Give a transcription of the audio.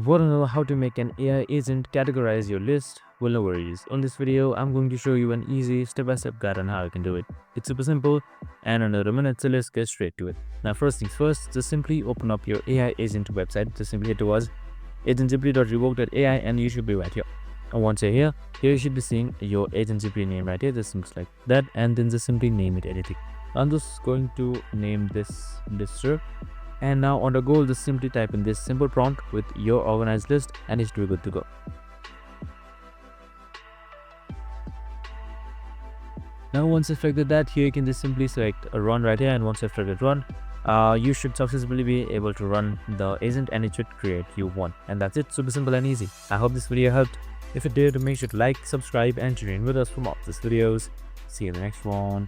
Want to know how to make an AI agent categorize your list? Well, no worries. On this video, I'm going to show you an easy step-by-step guide on how you can do it. It's super simple and under a minute, so let's get straight to it. Now, first things first, just simply open up your AI agent website. Just simply head towards agentgpt.revoke.ai and you should be right here. And once you're here you should be seeing your AgentGPT name right here. Just looks like that, and then just simply name it anything. I'm just going to name this lister. And now on the goal, just simply type in this simple prompt with your organized list and it should be good to go. Now once you've selected that, here you can just simply select a run right here, and once you've selected run, you should successfully be able to run the agent and it should create you one. And that's it, super simple and easy. I hope this video helped. If it did, make sure to like, subscribe and tune in with us for more of these videos. See you in the next one.